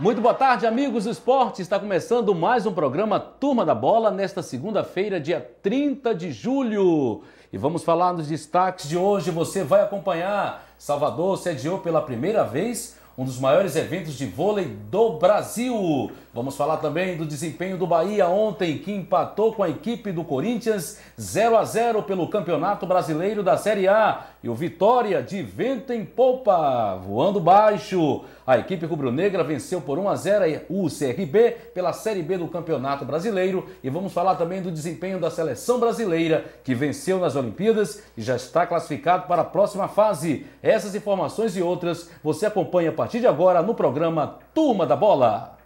Muito boa tarde, amigos do esporte. Está começando mais um programa Turma da Bola nesta segunda-feira, dia 30 de julho. E vamos falar dos destaques de hoje. Você vai acompanhar. Salvador sediou pela primeira vez um dos maiores eventos de vôlei do Brasil. Vamos falar também do desempenho do Bahia ontem, que empatou com a equipe do Corinthians 0-0 pelo Campeonato Brasileiro da Série A. E o Vitória, de vento em popa, voando baixo. A equipe rubro-negra venceu por 1-0 o CRB pela Série B do Campeonato Brasileiro. E vamos falar também do desempenho da seleção brasileira, que venceu nas Olimpíadas e já está classificado para a próxima fase. Essas informações e outras você acompanha a partir de agora no programa Turma da Bola.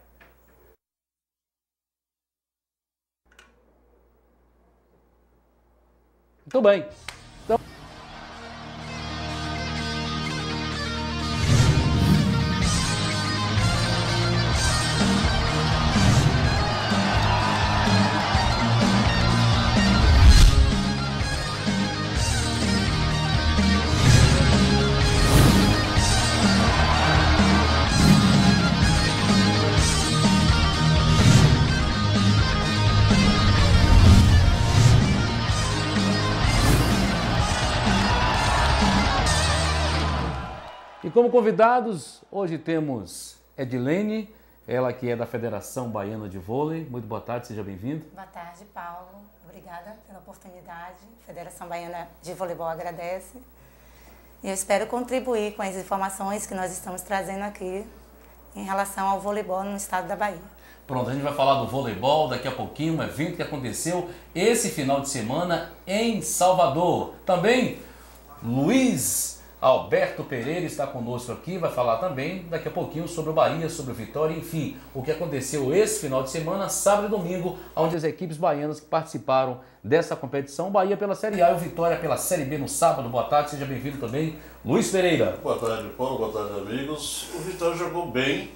Muito bem. Então... E como convidados, hoje temos Edilene, ela que é da Federação Baiana de Vôlei. Muito boa tarde, seja bem-vindo. Boa tarde, Paulo. Obrigada pela oportunidade. A Federação Baiana de Voleibol agradece. E eu espero contribuir com as informações que nós estamos trazendo aqui em relação ao voleibol no estado da Bahia. Pronto, a gente vai falar do voleibol daqui a pouquinho, um evento que aconteceu esse final de semana em Salvador. Também, Luiz Alberto Pereira está conosco aqui, vai falar também daqui a pouquinho sobre o Bahia, sobre o Vitória, enfim, o que aconteceu esse final de semana, sábado e domingo, onde as equipes baianas que participaram dessa competição, Bahia pela Série A e o Vitória pela Série B no sábado. Boa tarde, seja bem-vindo também, Luiz Pereira. Boa tarde, Paulo, boa tarde, amigos. O Vitória jogou bem,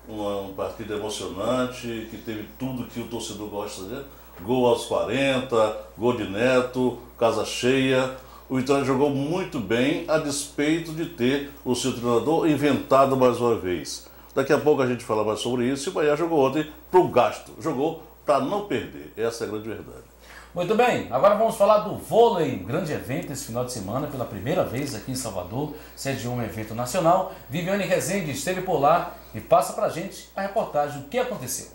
uma partida emocionante, que teve tudo que o torcedor gosta de ver. Gol aos 40, gol de Neto, casa cheia. O Vitória jogou muito bem, a despeito de ter o seu treinador inventado mais uma vez. Daqui a pouco a gente fala mais sobre isso. E o Bahia jogou ontem para o gasto, jogou para não perder. Essa é a grande verdade. Muito bem, agora vamos falar do vôlei, um grande evento esse final de semana, pela primeira vez aqui em Salvador, sediou um evento nacional. Viviane Rezende esteve por lá e passa pra gente a reportagem do que aconteceu.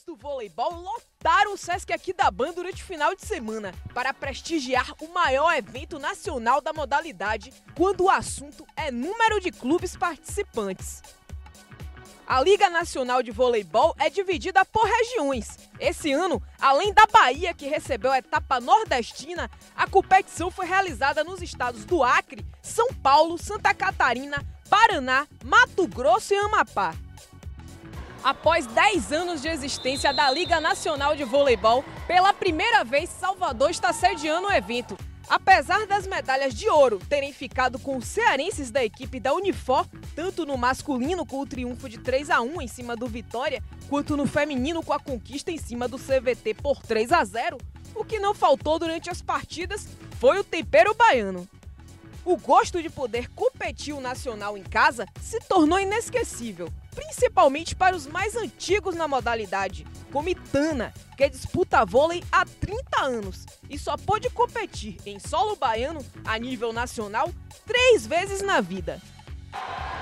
Do voleibol lotaram o Sesc Aquidabã durante o final de semana para prestigiar o maior evento nacional da modalidade, quando o assunto é número de clubes participantes. A Liga Nacional de Voleibol é dividida por regiões. Esse ano, além da Bahia, que recebeu a etapa nordestina, a competição foi realizada nos estados do Acre, São Paulo, Santa Catarina, Paraná, Mato Grosso e Amapá. Após 10 anos de existência da Liga Nacional de Voleibol, pela primeira vez Salvador está sediando o evento. Apesar das medalhas de ouro terem ficado com os cearenses da equipe da Unifor, tanto no masculino com o triunfo de 3-1 em cima do Vitória, quanto no feminino com a conquista em cima do CVT por 3-0, o que não faltou durante as partidas foi o tempero baiano. O gosto de poder competir o nacional em casa se tornou inesquecível, principalmente para os mais antigos na modalidade, como Itana, que disputa vôlei há 30 anos e só pôde competir em solo baiano a nível nacional 3 vezes na vida.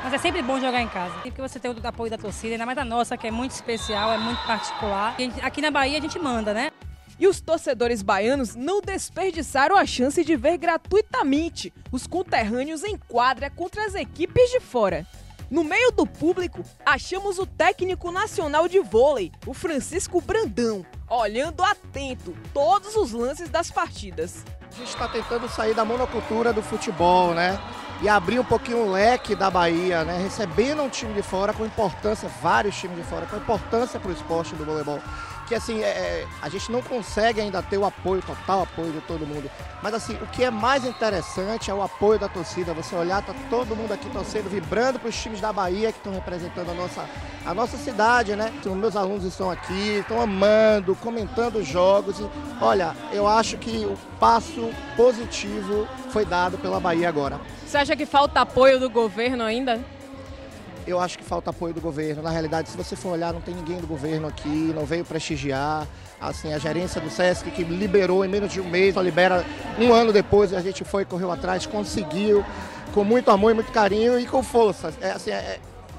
Mas é sempre bom jogar em casa, porque você tem o apoio da torcida, ainda mais a nossa, que é muito especial, é muito particular. E aqui na Bahia a gente manda, né? E os torcedores baianos não desperdiçaram a chance de ver gratuitamente os conterrâneos em quadra contra as equipes de fora. No meio do público, achamos o técnico nacional de vôlei, o Francisco Brandão, olhando atento todos os lances das partidas. A gente está tentando sair da monocultura do futebol, né? E abrir um pouquinho o leque da Bahia, né? Recebendo um time de fora com importância, vários times de fora, com importância para o esporte do voleibol. Que assim, a gente não consegue ainda ter o apoio, total apoio de todo mundo. Mas assim, o que é mais interessante é o apoio da torcida. Você olhar, tá todo mundo aqui torcendo, vibrando para os times da Bahia que estão representando a nossa cidade, né? Então, meus alunos estão aqui, estão amando, comentando os jogos. E, olha, eu acho que o passo positivo foi dado pela Bahia agora. Você acha que falta apoio do governo ainda? eu acho que falta apoio do governo. Na realidade, se você for olhar, não tem ninguém do governo aqui, não veio prestigiar. Assim, a gerência do SESC, que liberou em menos de um mês, só libera um ano depois, a gente foi, correu atrás, conseguiu, com muito amor e muito carinho e com força.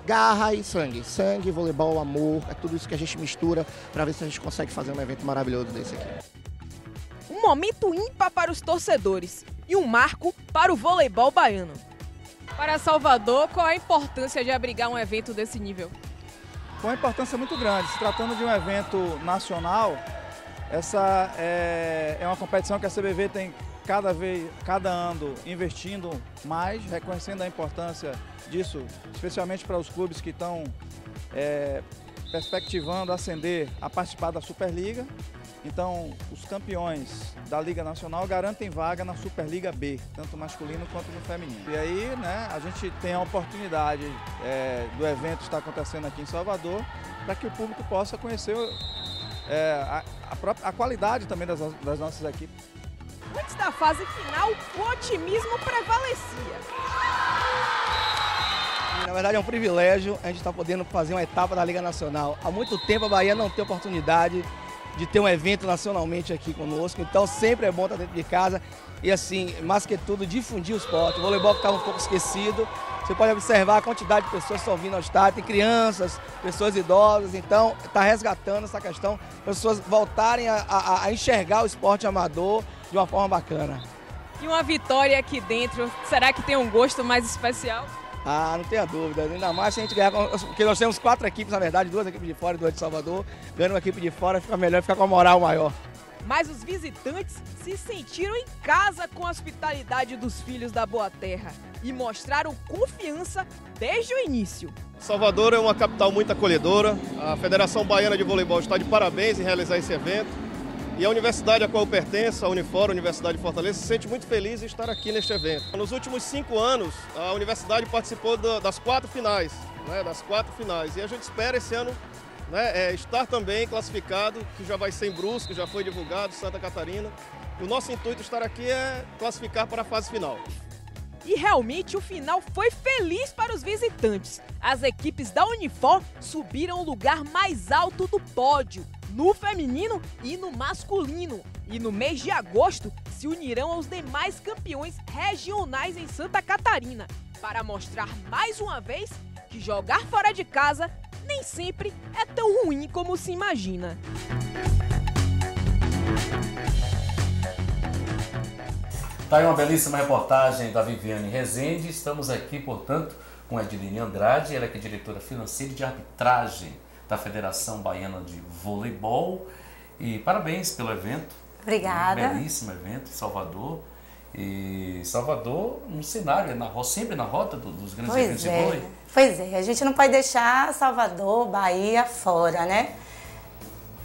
Garra e sangue. Sangue, voleibol, amor, é tudo isso que a gente mistura para ver se a gente consegue fazer um evento maravilhoso desse aqui. Um momento ímpar para os torcedores e um marco para o voleibol baiano. Para Salvador, qual a importância de abrigar um evento desse nível? Com uma importância muito grande. Se tratando de um evento nacional, essa é uma competição que a CBV tem cada ano investindo mais, reconhecendo a importância disso, especialmente para os clubes que estão perspectivando ascender a participar da Superliga. Então, os campeões da Liga Nacional garantem vaga na Superliga B, tanto masculino quanto no feminino. E aí, né, a gente tem a oportunidade do evento estar acontecendo aqui em Salvador, para que o público possa conhecer a qualidade também das nossas equipes. Antes da fase final, o otimismo prevalecia. Na verdade é um privilégio a gente estar podendo fazer uma etapa da Liga Nacional. Há muito tempo a Bahia não tem oportunidade de ter um evento nacionalmente aqui conosco, então sempre é bom estar dentro de casa e assim, mais que tudo, difundir o esporte. O voleibol que estava um pouco esquecido, você pode observar a quantidade de pessoas que estão vindo ao estádio, tem crianças, pessoas idosas, então está resgatando essa questão, pessoas voltarem a enxergar o esporte amador de uma forma bacana. E uma vitória aqui dentro, será que tem um gosto mais especial? Ah, não tenha dúvida, ainda mais se a gente ganhar, porque nós temos 4 equipes, na verdade, 2 equipes de fora e 2 de Salvador, ganhando uma equipe de fora fica melhor, fica com a moral maior. Mas os visitantes se sentiram em casa com a hospitalidade dos filhos da Boa Terra e mostraram confiança desde o início. Salvador é uma capital muito acolhedora, a Federação Baiana de Voleibol está de parabéns em realizar esse evento. E a universidade a qual eu pertenço, a Unifor, a Universidade de Fortaleza, se sente muito feliz em estar aqui neste evento. Nos últimos 5 anos, a universidade participou das 4 finais, né, e a gente espera esse ano, né, estar também classificado, que já vai ser em Brusque, já foi divulgado, Santa Catarina. E o nosso intuito de estar aqui é classificar para a fase final. E realmente o final foi feliz para os visitantes. As equipes da Unifor subiram ao lugar mais alto do pódio, no feminino e no masculino. E no mês de agosto se unirão aos demais campeões regionais em Santa Catarina, para mostrar mais uma vez que jogar fora de casa nem sempre é tão ruim como se imagina. Tá aí uma belíssima reportagem da Viviane Rezende. Estamos aqui, portanto, com a Ediline Andrade, ela que é diretora financeira e de arbitragem da Federação Baiana de Voleibol. E parabéns pelo evento. Obrigada. Um belíssimo evento em Salvador. E Salvador, no cenário, sempre na rota dos grandes eventos de vôlei. Pois é, a gente não pode deixar Salvador, Bahia fora, né?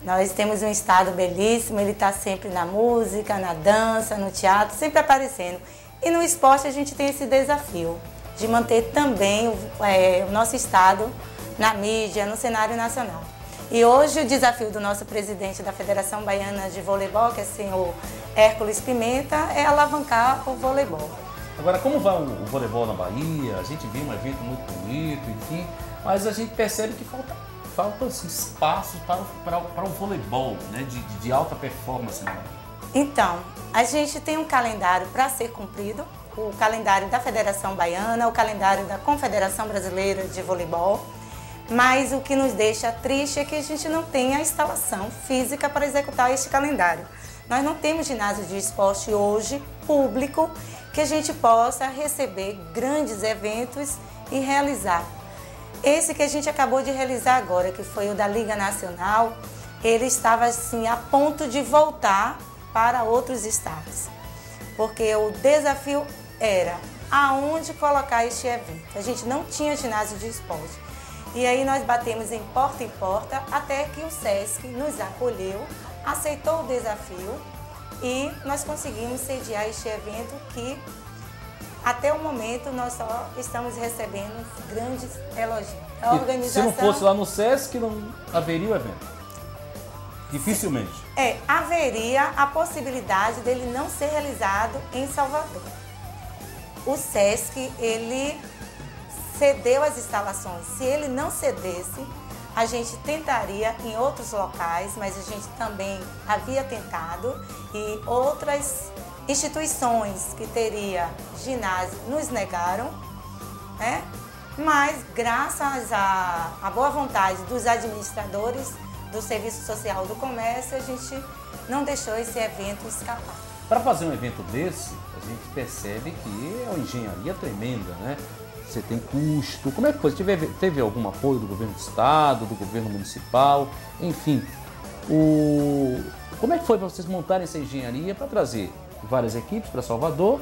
Nós temos um estado belíssimo, ele está sempre na música, na dança, no teatro, sempre aparecendo. E no esporte a gente tem esse desafio de manter também o nosso estado na mídia, no cenário nacional. E hoje o desafio do nosso presidente da Federação Baiana de Voleibol, que é o senhor Hércules Pimenta, é alavancar o voleibol. Agora, como vai o voleibol na Bahia? A gente viu um evento muito bonito, enfim, mas a gente percebe que falta assim, espaços para o voleibol, né, de alta performance na Bahia. Então, a gente tem um calendário para ser cumprido, o calendário da Federação Baiana, o calendário da Confederação Brasileira de Voleibol, mas o que nos deixa triste é que a gente não tem a instalação física para executar este calendário. Nós não temos ginásio de esporte hoje, público, que a gente possa receber grandes eventos e realizar. Esse que a gente acabou de realizar agora, que foi o da Liga Nacional, ele estava assim a ponto de voltar para outros estados. Porque o desafio era aonde colocar este evento. A gente não tinha ginásio de esporte. E aí nós batemos em porta até que o SESC nos acolheu, aceitou o desafio e nós conseguimos sediar este evento que até o momento nós só estamos recebendo grandes elogios. A organização... Se não fosse lá no SESC, não haveria o evento? Dificilmente. Haveria a possibilidade dele não ser realizado em Salvador. O SESC, ele cedeu as instalações. Se ele não cedesse, a gente tentaria em outros locais, mas a gente também havia tentado e outras instituições que teria ginásio nos negaram, né? Mas graças à boa vontade dos administradores do Serviço Social do Comércio, a gente não deixou esse evento escapar. Para fazer um evento desse, a gente percebe que é uma engenharia tremenda, né? Você tem custo. Como é que foi? Teve algum apoio do governo do estado, do governo municipal, enfim. Como é que foi para vocês montarem essa engenharia para trazer várias equipes para Salvador,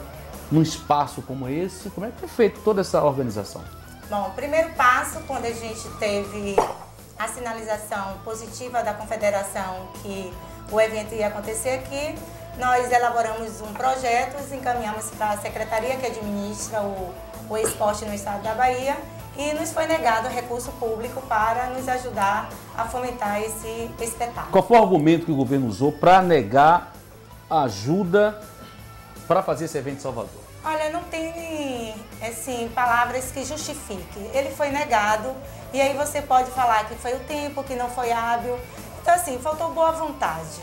num espaço como esse? Como é que foi feita toda essa organização? Bom, o primeiro passo, quando a gente teve a sinalização positiva da Confederação que o evento ia acontecer aqui, nós elaboramos um projeto, encaminhamos para a secretaria que administra o esporte no estado da Bahia e nos foi negado recurso público para nos ajudar a fomentar esse espetáculo. Qual foi o argumento que o governo usou para negar ajuda para fazer esse evento em Salvador? Olha, não tem assim, palavras que justifiquem. Ele foi negado e aí você pode falar que foi o tempo, que não foi hábil. Então assim, faltou boa vontade,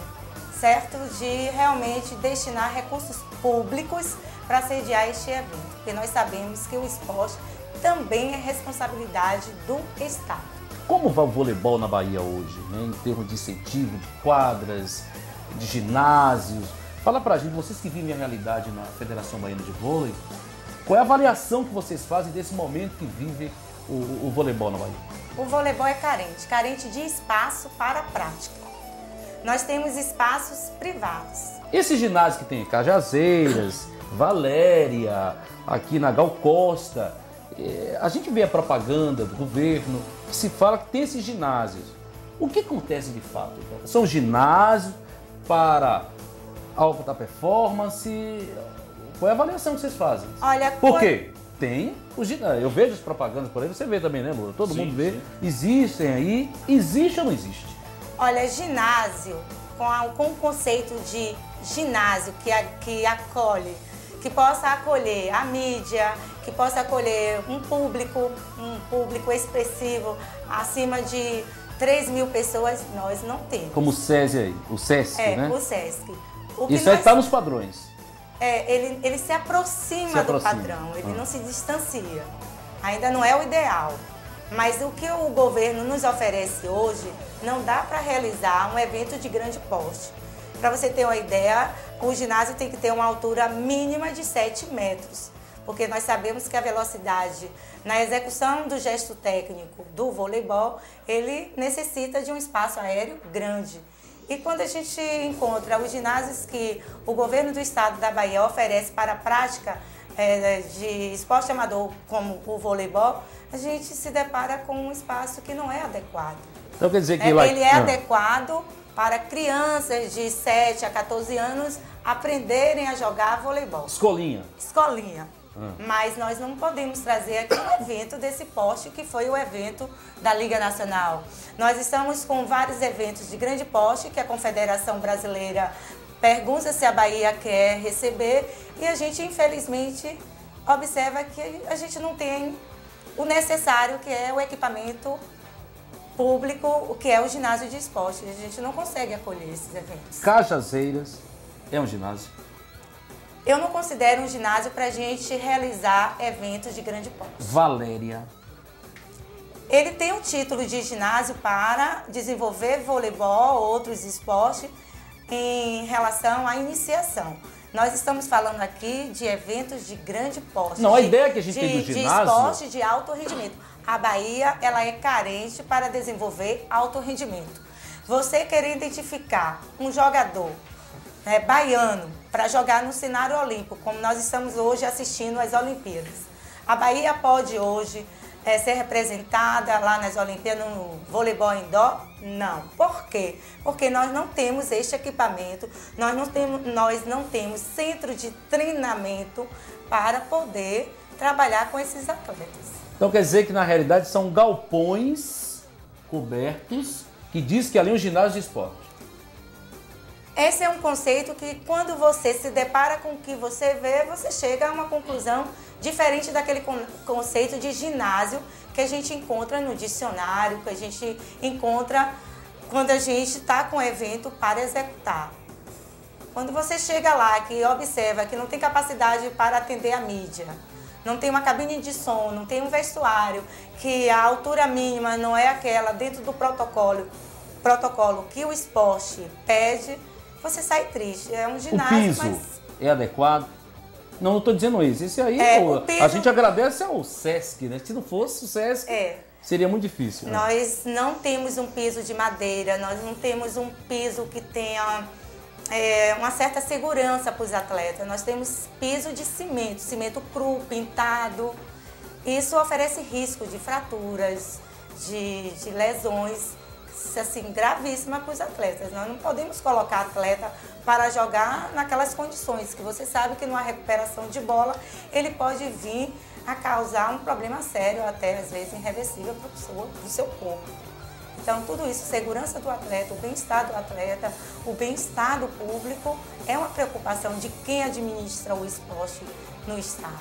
certo? De realmente destinar recursos públicos para sediar este evento. Porque nós sabemos que o esporte também é responsabilidade do Estado. Como vai o voleibol na Bahia hoje, né? Em termos de incentivo, de quadras, de ginásios? Fala pra gente, vocês que vivem a realidade na Federação Baiana de Vôlei, qual é a avaliação que vocês fazem desse momento que vive o voleibol na Bahia? O voleibol é carente de espaço para a prática. Nós temos espaços privados. Esse ginásio que tem Cajazeiras, Valéria, aqui na Gal Costa, a gente vê a propaganda do governo que se fala que tem esses ginásios. O que acontece de fato? São ginásios para alta performance? Qual é a avaliação que vocês fazem? Olha, por quê? Tem os ginásios. Eu vejo as propagandas por aí, você vê também, né, Lula? Todo mundo vê. Sim. Existem aí. Existe ou não existe? Olha, ginásio, com o conceito de ginásio que acolhe, que possa acolher a mídia, que possa acolher um público expressivo, acima de 3 mil pessoas, nós não temos. Como o SESI aí, o SESC, né? O SESC. Isso aí está nos padrões. Ele se aproxima do padrão, ele não se distancia. Ainda não é o ideal. Mas o que o governo nos oferece hoje não dá para realizar um evento de grande porte. Para você ter uma ideia, o ginásio tem que ter uma altura mínima de 7 metros, porque nós sabemos que a velocidade na execução do gesto técnico do voleibol, ele necessita de um espaço aéreo grande. E quando a gente encontra os ginásios que o governo do estado da Bahia oferece para a prática de esporte amador como o voleibol, a gente se depara com um espaço que não é adequado. Então quer dizer que ele é adequado para crianças de 7 a 14 anos aprenderem a jogar voleibol. Escolinha. Mas nós não podemos trazer aqui um evento desse porte que foi o evento da Liga Nacional. Nós estamos com vários eventos de grande porte que a Confederação Brasileira pergunta se a Bahia quer receber e a gente, infelizmente, observa que a gente não tem o necessário, que é o equipamento público, o que é o ginásio de esporte. A gente não consegue acolher esses eventos. Cajazeiras é um ginásio? Eu não considero um ginásio para a gente realizar eventos de grande porte. Valéria. Ele tem um título de ginásio para desenvolver voleibol, outros esportes, em relação à iniciação. Nós estamos falando aqui de eventos de grande porte. Não, a ideia que a gente tem do ginásio... De esporte de alto rendimento. A Bahia, ela é carente para desenvolver alto rendimento. Você querer identificar um jogador baiano para jogar no cenário olímpico, como nós estamos hoje assistindo às Olimpíadas. A Bahia pode hoje ser representada lá nas Olimpíadas no voleibol indoor? Não. Por quê? Porque nós não temos este equipamento, nós não temos centro de treinamento para poder trabalhar com esses atletas. Então quer dizer que na realidade são galpões cobertos que diz que ali é um ginásio de esporte. Esse é um conceito que, quando você se depara com o que você vê, você chega a uma conclusão diferente daquele conceito de ginásio que a gente encontra no dicionário, que a gente encontra quando a gente está com o evento para executar. Quando você chega lá, que observa que não tem capacidade para atender a mídia, não tem uma cabine de som, não tem um vestuário, que a altura mínima não é aquela dentro do protocolo que o esporte pede, você sai triste. É um ginásio, o piso é adequado? Não estou dizendo isso. Esse aí, piso... a gente agradece ao SESC, né? Se não fosse o SESC, seria muito difícil. Nós não temos um piso de madeira, nós não temos um piso que tenha uma certa segurança para os atletas. Nós temos piso de cimento cru, pintado. Isso oferece risco de fraturas, de lesões, assim, gravíssima para os atletas. Nós não podemos colocar atleta para jogar naquelas condições, que você sabe que numa recuperação de bola ele pode vir a causar um problema sério, até às vezes irreversível para o seu corpo. Então tudo isso, segurança do atleta, o bem-estar do atleta, o bem-estar do público, é uma preocupação de quem administra o esporte no estado.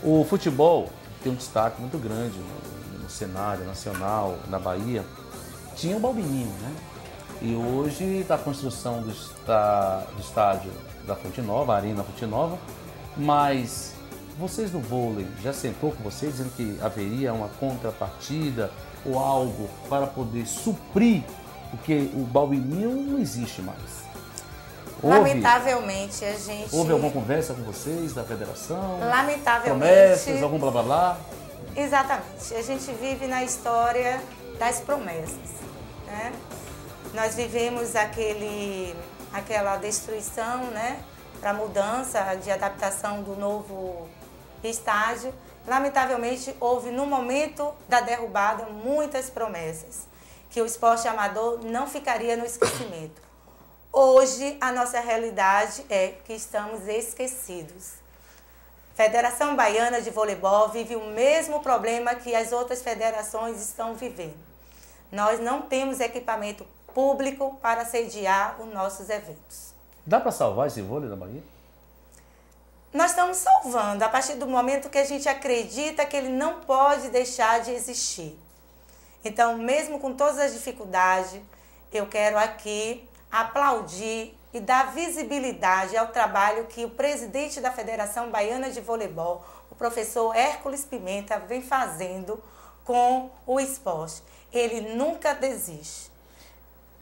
O futebol tem um destaque muito grande no cenário nacional, na Bahia. Tinha o Balbininho, né? E hoje está a construção do estádio da Fonte Nova, a Arena Fonte Nova, mas vocês do vôlei, já sentou com vocês dizendo que haveria uma contrapartida ou algo para poder suprir, porque o Balbininho não existe mais? Lamentavelmente, a gente... Houve alguma conversa com vocês, da federação? Lamentavelmente... Promessas, algum blá blá blá? Exatamente. A gente vive na história das promessas, né? Nós vivemos aquela destruição, né, para a mudança de adaptação do novo estádio. Lamentavelmente, houve no momento da derrubada muitas promessas, que o esporte amador não ficaria no esquecimento. Hoje, a nossa realidade é que estamos esquecidos. Federação Baiana de Voleibol vive o mesmo problema que as outras federações estão vivendo. Nós não temos equipamento público para sediar os nossos eventos. Dá para salvar esse vôlei da Bahia? Nós estamos salvando a partir do momento que a gente acredita que ele não pode deixar de existir. Então, mesmo com todas as dificuldades, eu quero aqui aplaudir e dar visibilidade ao trabalho que o presidente da Federação Baiana de Voleibol, o professor Hércules Pimenta, vem fazendo com o esporte. Ele nunca desiste.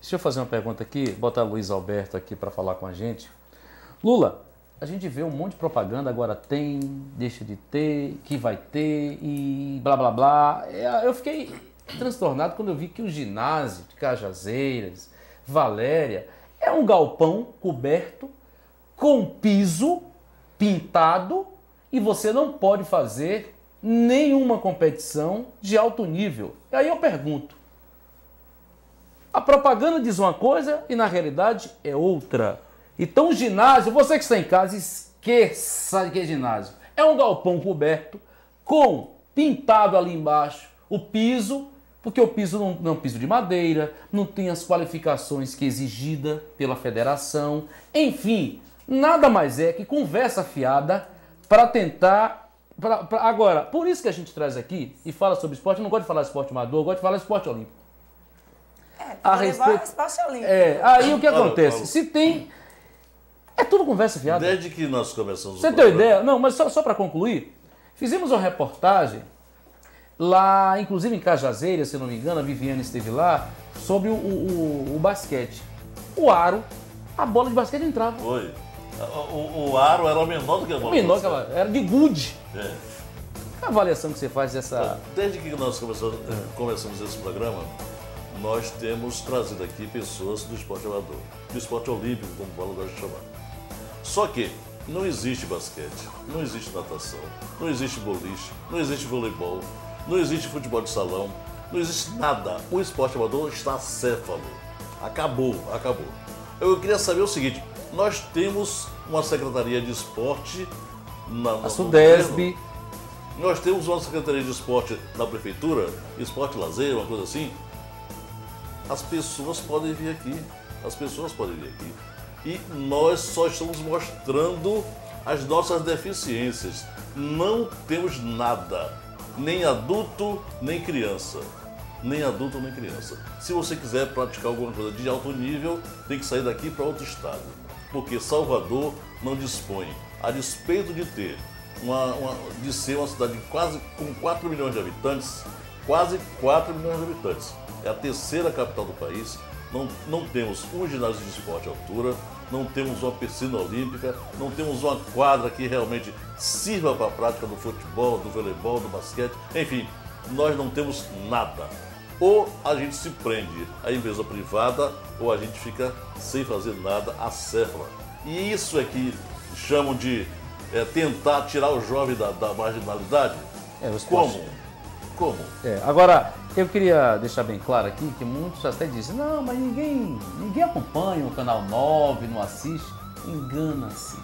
Deixa eu fazer uma pergunta aqui, botar Luiz Alberto aqui para falar com a gente. Lula, a gente vê um monte de propaganda, agora tem, deixa de ter, que vai ter e blá blá blá. Eu fiquei transtornado quando eu vi que o ginásio de Cajazeiras, Valéria, é um galpão coberto com piso pintado e você não pode fazer nenhuma competição de alto nível. E aí eu pergunto, a propaganda diz uma coisa e na realidade é outra. Então o ginásio, você que está em casa, esqueça que é ginásio. É um galpão coberto com pintado ali embaixo o piso, porque o piso não é um piso de madeira, não tem as qualificações que é exigida pela federação. Enfim, nada mais é que conversa fiada para tentar... Agora, por isso que a gente traz aqui e fala sobre esporte, eu não gosto de falar de esporte amador, eu gosto de falar de esporte olímpico. Esporte olímpico. Aí o que acontece? Se tem... É tudo conversa fiada. Desde que nós começamos Você tem ideia? Não, mas só para concluir, fizemos uma reportagem lá, inclusive em Cajazeiras, se não me engano, a Viviane esteve lá, sobre o basquete. O aro, a bola de basquete entrava. Foi. O aro era menor do que a bola. Menor que ela era de gude. É. A avaliação que você faz dessa... Desde que nós começamos esse programa, nós temos trazido aqui pessoas do esporte amador, do esporte olímpico, como o Paulo gosta de chamar. Só que não existe basquete, não existe natação, não existe boliche, não existe voleibol, não existe futebol de salão, não existe nada. O esporte amador está acéfalo. Acabou. Eu queria saber o seguinte, nós temos uma secretaria de esporte a Sudesb. Nós temos uma secretaria de esporte na prefeitura, esporte e lazer, uma coisa assim. As pessoas podem vir aqui. E nós só estamos mostrando as nossas deficiências. Não temos nada, nem adulto, nem criança. Nem adulto, nem criança. Se você quiser praticar alguma coisa de alto nível, tem que sair daqui para outro estado. Porque Salvador não dispõe, a despeito de ter de ser uma cidade quase com 4 milhões de habitantes, quase 4 milhões de habitantes. É a terceira capital do país. Não temos um ginásio de esporte à altura, não temos uma piscina olímpica, não temos uma quadra que realmente sirva para a prática do futebol, do voleibol, do basquete, enfim, nós não temos nada. Ou a gente se prende à empresa privada, ou a gente fica sem fazer nada, acéfala. E isso é que chamam de tentar tirar o jovem da marginalidade. Como? Agora, eu queria deixar bem claro aqui que muitos até dizem, não, mas ninguém acompanha o Canal 9, não assiste. Engana-se.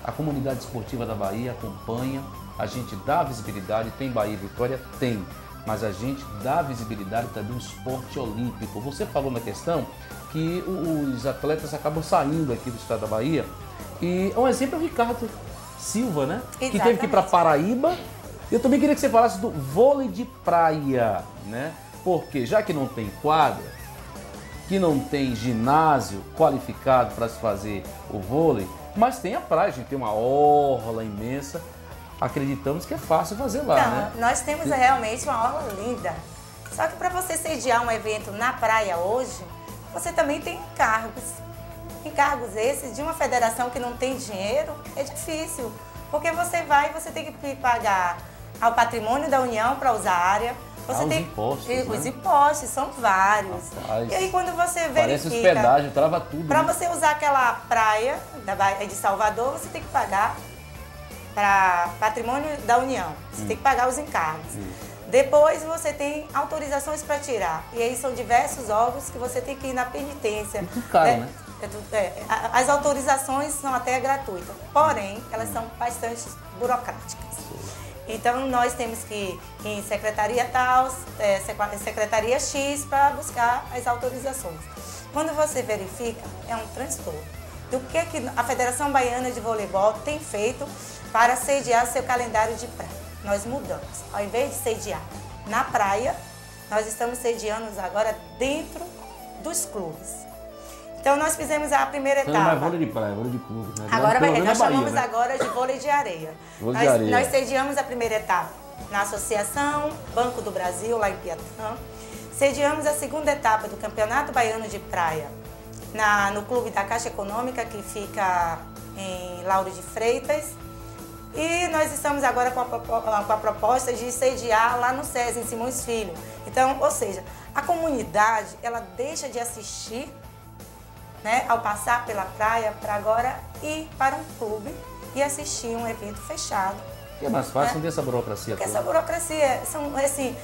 A comunidade esportiva da Bahia acompanha, a gente dá visibilidade, tem Bahia e Vitória? Tem. Mas a gente dá visibilidade também ao esporte olímpico. Você falou na questão que os atletas acabam saindo aqui do estado da Bahia. E um exemplo é o Ricardo Silva, né? Exatamente. Que teve que ir para Paraíba. Eu também queria que você falasse do vôlei de praia, né? Porque já que não tem quadra, que não tem ginásio qualificado para se fazer o vôlei, mas tem a praia, a gente tem uma orla imensa. Acreditamos que é fácil fazer lá, né? Nós temos realmente uma orla linda. Só que para você sediar um evento na praia hoje, você também tem encargos. Encargos esses de uma federação que não tem dinheiro é difícil. Porque você tem que pagar ao patrimônio da União para usar a área. Você os tem impostos, os né? impostos, são vários. Rapaz, e aí quando você parece verifica, hospedagem, trava tudo. para né? você usar aquela praia de Salvador, você tem que pagar para patrimônio da União. Você tem que pagar os encargos. Depois você tem autorizações para tirar. E aí são diversos órgãos que você tem que ir na penitência. Muito caro, né? As autorizações são até gratuitas, porém, elas são bastante burocráticas. Então, nós temos que ir em secretaria tal, secretaria X, para buscar as autorizações. Quando você verifica, é um transtorno. Do que a Federação Baiana de Voleibol tem feito para sediar seu calendário de praia? Nós mudamos. Ao invés de sediar na praia, nós estamos sediando agora dentro dos clubes. Então, nós fizemos a primeira etapa. Não é vôlei de praia, vôlei de clube. Né? Agora nós chamamos né? agora de vôlei de areia. Vôlei de areia. Nós sediamos a primeira etapa na Associação Banco do Brasil, lá em Piatã. Sediamos a segunda etapa do Campeonato Baiano de Praia no Clube da Caixa Econômica, que fica em Lauro de Freitas. E nós estamos agora com a proposta de sediar lá no SESI, em Simões Filho. Então, ou seja, a comunidade, ela deixa de assistir, né, ao passar pela praia, para agora ir para um clube e assistir um evento fechado. Que é mais fácil, não tem essa burocracia Porque toda. essa burocracia, são assim,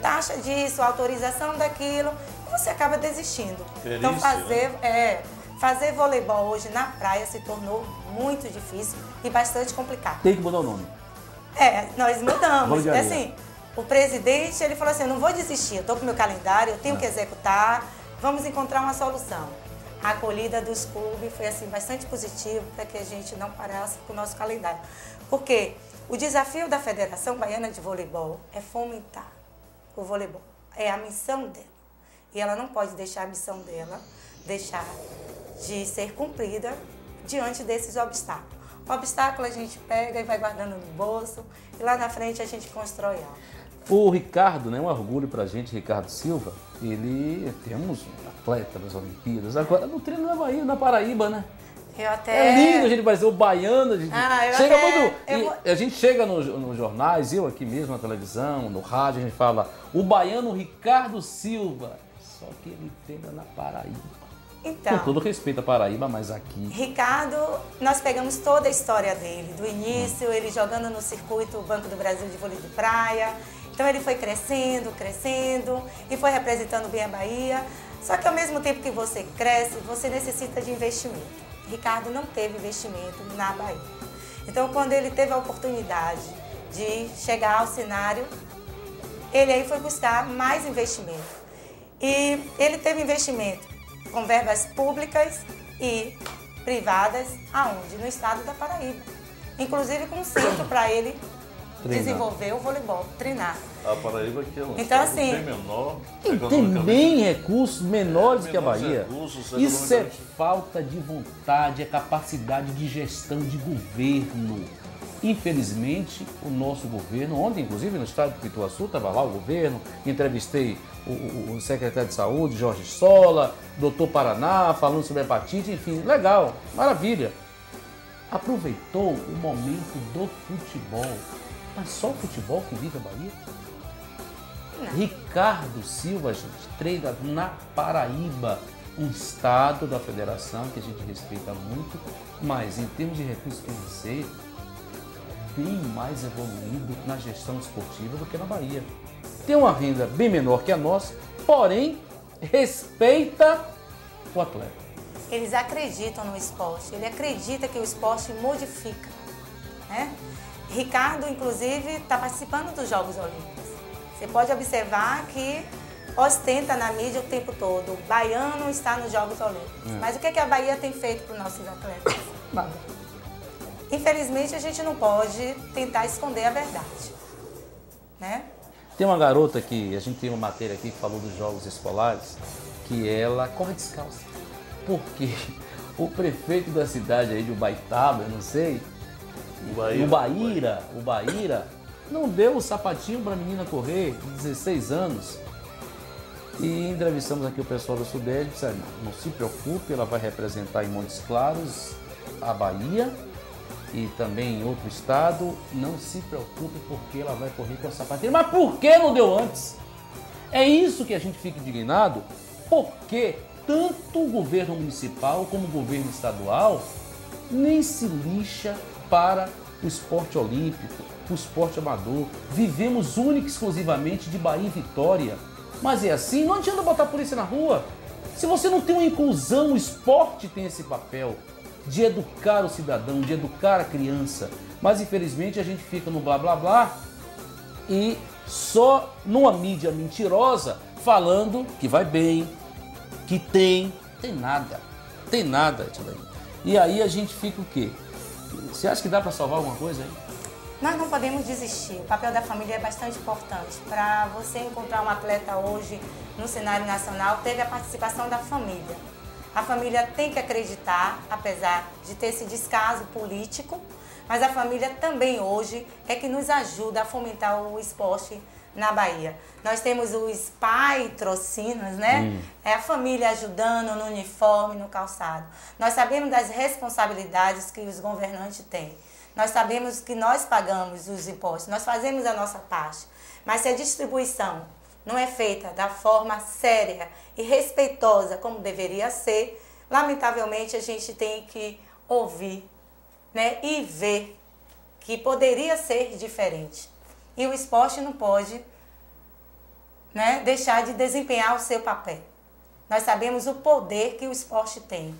taxa disso, autorização daquilo, e você acaba desistindo. Então fazer voleibol hoje na praia se tornou muito difícil e bastante complicado. Tem que mudar o nome. Nós mudamos. Vôlei de areia. Assim, o presidente, ele falou assim, eu não vou desistir, eu estou com o meu calendário, eu tenho que executar, vamos encontrar uma solução. A acolhida dos clubes foi assim, bastante positiva para que a gente não parasse com o nosso calendário. Porque o desafio da Federação Baiana de Voleibol é fomentar o voleibol. É a missão dela. E ela não pode deixar a missão dela deixar de ser cumprida diante desses obstáculos. O obstáculo a gente pega e vai guardando no bolso e lá na frente a gente constrói algo. O Ricardo, né, um orgulho pra gente, Ricardo Silva, temos atleta das Olimpíadas, agora no treino da Bahia, na Paraíba, né? É lindo a gente fazer o baiano, a gente chega nos jornais, eu aqui mesmo na televisão, no rádio, a gente fala, o baiano Ricardo Silva, só que ele treina na Paraíba. Então, com todo respeito à Paraíba, mas aqui... Ricardo, nós pegamos toda a história dele, do início, ele jogando no circuito Banco do Brasil de vôlei de praia. Então ele foi crescendo e foi representando bem a Bahia. Só que ao mesmo tempo que você cresce, você necessita de investimento. Ricardo não teve investimento na Bahia. Então quando ele teve a oportunidade de chegar ao cenário, ele aí foi buscar mais investimento. E ele teve investimento com verbas públicas e privadas, aonde? No estado da Paraíba. Inclusive com um centro para ele desenvolver o voleibol, treinar. A Paraíba que é um então, estado assim, bem menor. E tem bem recursos menores que a Bahia. Recursos, Isso é falta de vontade, é capacidade de gestão de governo. Infelizmente, o nosso governo, ontem inclusive no estado de Pituaçu, estava lá o governo, entrevistei o secretário de saúde, Jorge Sola, doutor Paraná, falando sobre hepatite, enfim, legal, maravilha. Aproveitou o momento do futebol, mas só o futebol que vive a Bahia? Não. Ricardo Silva, gente, treina na Paraíba, um estado da federação que a gente respeita muito, mas em termos de recursos financeiros, bem mais evoluído na gestão esportiva do que na Bahia. Tem uma renda bem menor que a nossa, porém respeita o atleta. Eles acreditam no esporte, ele acredita que o esporte modifica, né? Ricardo, inclusive, está participando dos Jogos Olímpicos. Você pode observar que ostenta na mídia o tempo todo. O baiano está nos Jogos Olímpicos. Mas o que a Bahia tem feito para os nossos atletas? Nada. Infelizmente, a gente não pode tentar esconder a verdade, né? Tem uma garota que, a gente tem uma matéria aqui que falou dos jogos escolares, que ela corre descalça. Porque o prefeito da cidade aí de Ubaitaba, eu não sei, o Baíra, não deu o sapatinho para a menina correr, de 16 anos. E entrevistamos aqui o pessoal da Sudeste, disse, não se preocupe, ela vai representar em Montes Claros a Bahia e também em outro estado, não se preocupe porque ela vai correr com a sapatilha. Mas por que não deu antes? É isso que a gente fica indignado, porque tanto o governo municipal como o governo estadual nem se lixa para o esporte olímpico, o esporte amador. Vivemos única e exclusivamente de Bahia e Vitória. Mas é assim, não adianta botar a polícia na rua. Se você não tem uma inclusão, o esporte tem esse papel de educar o cidadão, de educar a criança. Mas infelizmente a gente fica no blá blá blá e só numa mídia mentirosa falando que vai bem, que tem nada, Etilaine. E aí a gente fica o quê? Você acha que dá para salvar alguma coisa aí? Nós não podemos desistir. O papel da família é bastante importante. Para você encontrar um atleta hoje no cenário nacional, teve a participação da família. A família tem que acreditar, apesar de ter esse descaso político, mas a família também hoje é que nos ajuda a fomentar o esporte na Bahia. Nós temos os patrocínios, né? É a família ajudando no uniforme, no calçado. Nós sabemos das responsabilidades que os governantes têm. Nós sabemos que nós pagamos os impostos, nós fazemos a nossa parte. Mas se a distribuição não é feita da forma séria e respeitosa como deveria ser, lamentavelmente a gente tem que ouvir, né, e ver que poderia ser diferente. E o esporte não pode, né, deixar de desempenhar o seu papel. Nós sabemos o poder que o esporte tem,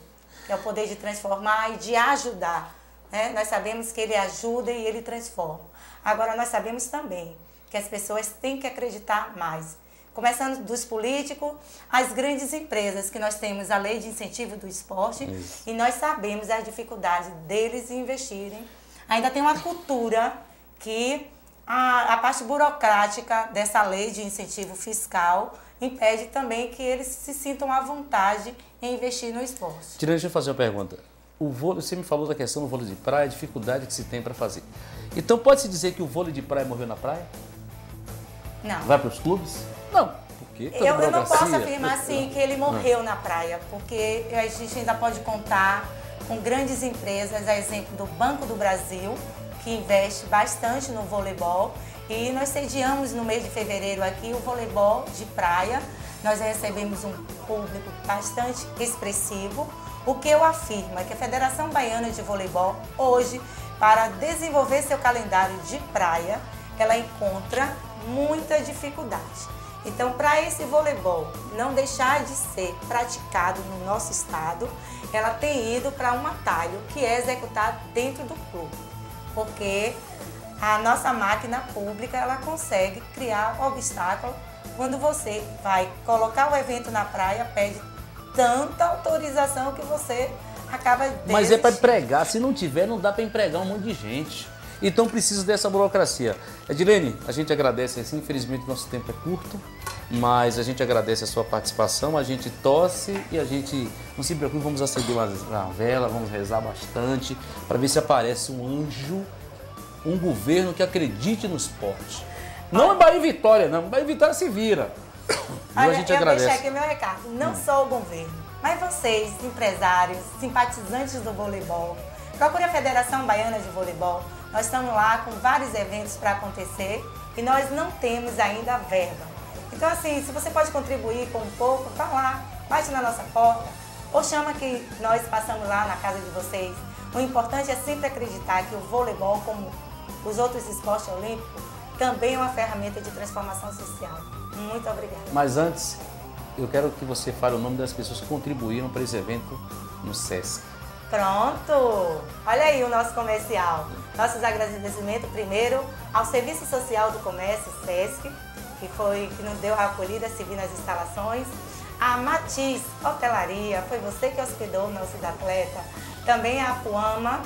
que é o poder de transformar e de ajudar. Né? Nós sabemos que ele ajuda e ele transforma. Agora, nós sabemos também que as pessoas têm que acreditar mais. Começando dos políticos, as grandes empresas, que nós temos a lei de incentivo do esporte, e nós sabemos as dificuldades deles em investirem. Ainda tem uma cultura que a parte burocrática dessa lei de incentivo fiscal impede também que eles se sintam à vontade em investir no esporte. Tirando, deixa eu fazer uma pergunta. O vôlei, você me falou da questão do vôlei de praia, a dificuldade que se tem para fazer. Então pode-se dizer que o vôlei de praia morreu na praia? Não. Vai para os clubes? Não. Porque eu não posso afirmar assim que ele morreu na praia, porque a gente ainda pode contar com grandes empresas, a exemplo do Banco do Brasil, que investe bastante no voleibol, e nós sediamos no mês de fevereiro aqui o voleibol de praia. Nós recebemos um público bastante expressivo. O que eu afirmo é que a Federação Baiana de Voleibol, hoje, para desenvolver seu calendário de praia, ela encontra muita dificuldade. Então, para esse voleibol não deixar de ser praticado no nosso estado, ela tem ido para um atalho que é executado dentro do clube, porque a nossa máquina pública ela consegue criar obstáculo. Quando você vai colocar o evento na praia, pede tanta autorização que você acaba Mas é para empregar, se não tiver, não dá para empregar um monte de gente. Então precisa dessa burocracia. Edilene, a gente agradece, assim, infelizmente nosso tempo é curto, mas a gente agradece a sua participação, a gente torce e a gente, não se preocupe, vamos acender uma vela, vamos rezar bastante, para ver se aparece um anjo, um governo que acredite no esporte. Não é Bahia e Vitória, não. Bahia e Vitória se vira. Olha, a gente eu agradece. deixei aqui meu recado. Não sou o governo, mas vocês, empresários, simpatizantes do voleibol, procure a Federação Baiana de Voleibol. Nós estamos lá com vários eventos para acontecer e nós não temos ainda verba. Então, assim, se você pode contribuir com um pouco, vá lá, bate na nossa porta ou chama que nós passamos lá na casa de vocês. O importante é sempre acreditar que o voleibol, como os outros esportes olímpicos, também é uma ferramenta de transformação social. Muito obrigada. Mas antes, eu quero que você fale o nome das pessoas que contribuíram para esse evento no SESC. Pronto! Olha aí o nosso comercial. Nossos agradecimentos primeiro ao Serviço Social do Comércio, SESC, que nos deu a acolhida civil nas instalações. A Matiz Hotelaria, foi você que hospedou o nosso atleta. Também a Puama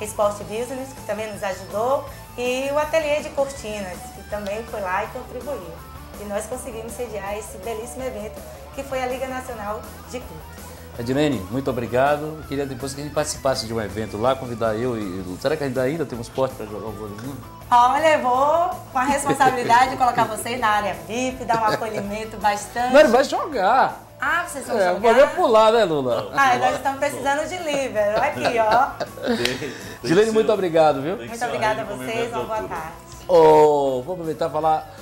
Sport Business, que também nos ajudou. E o Ateliê de Cortinas, que também foi lá e contribuiu. E nós conseguimos sediar esse belíssimo evento, que foi a Liga Nacional de Clubes. Edilene, muito obrigado. Eu queria depois que a gente participasse de um evento lá, convidar eu e Lu. Será que ainda temos esporte para jogar um vôleizinho? Olha, eu vou com a responsabilidade de colocar vocês na área VIP, dar um acolhimento bastante. Não, ele vai jogar. Ah, vocês vão O jogar? goleiro pular, né, Lula? Ah, nós estamos precisando de líbero. Aqui, ó. Edilene, muito obrigado, viu? Muito obrigada a vocês, uma boa tarde. Vou aproveitar e falar.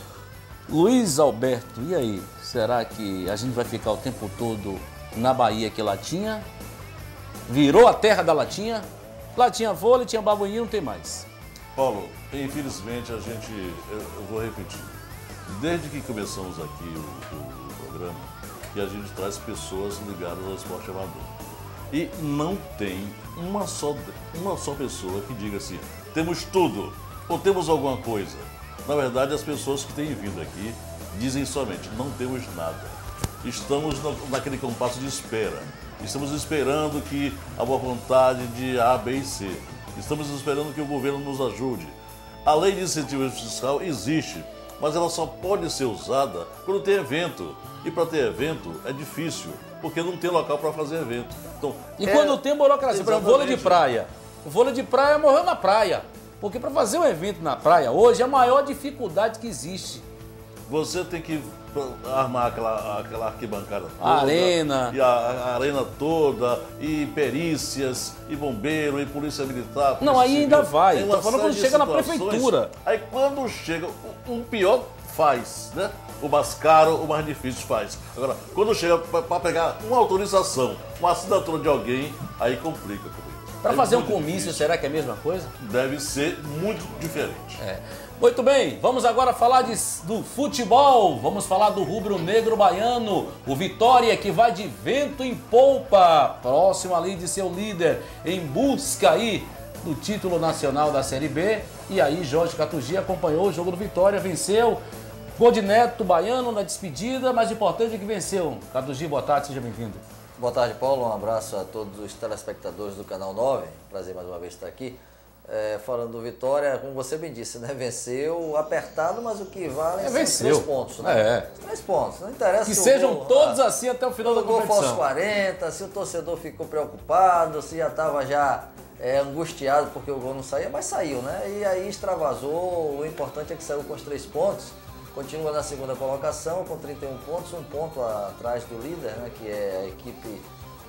Luiz Alberto, e aí? Será que a gente vai ficar o tempo todo na Bahia que Latinha? Virou a terra da Latinha? Lá tinha vôlei, tinha babuinho, não tem mais. Paulo, infelizmente eu vou repetir. Desde que começamos aqui o programa, que a gente traz pessoas ligadas ao esporte amador. E não tem uma só pessoa que diga assim, temos tudo, ou temos alguma coisa. Na verdade, as pessoas que têm vindo aqui dizem somente, não temos nada. Estamos naquele compasso de espera. Estamos esperando que a boa vontade de A, B e C. Estamos esperando que o governo nos ajude. A lei de incentivo fiscal existe, mas ela só pode ser usada quando tem evento. E para ter evento é difícil, porque não tem local para fazer evento. Então, quando tem burocracia, por exemplo, vôlei de praia. O vôlei de praia morreu na praia. Porque para fazer um evento na praia hoje é a maior dificuldade que existe. Você tem que armar aquela arquibancada toda. A arena. E a arena toda, e perícias, e bombeiro, e polícia militar. Não, aí ainda vai. Estou falando quando chega na prefeitura. Aí quando chega, o pior faz, né? O mais caro, o mais difícil faz. Agora, quando chega para pegar uma autorização, uma assinatura de alguém, aí complica comigo. Para fazer um comício, será que é a mesma coisa? Deve ser muito diferente. Muito bem, vamos agora falar do futebol. Vamos falar do rubro-negro baiano. O Vitória que vai de vento em polpa. Próximo ali de seu líder, em busca aí do título nacional da Série B. E aí Jorge Catugi acompanhou o jogo do Vitória, venceu. Gol de Neto, baiano na despedida, mas o importante é que venceu. Catugi, boa tarde, seja bem-vindo. Boa tarde, Paulo. Um abraço a todos os telespectadores do Canal 9. Prazer mais uma vez estar aqui. Falando do Vitória, como você bem disse, né? Venceu apertado, mas o que vale são os 3 pontos. Né? 3 pontos. Não interessa que se sejam gol, todos assim até o final da competição. O gol foi aos 40, se o torcedor ficou preocupado, se já estava angustiado porque o gol não saía, mas saiu, né? E aí extravasou. O importante é que saiu com os 3 pontos. Continua na segunda colocação com 31 pontos, 1 ponto atrás do líder, né, que é a equipe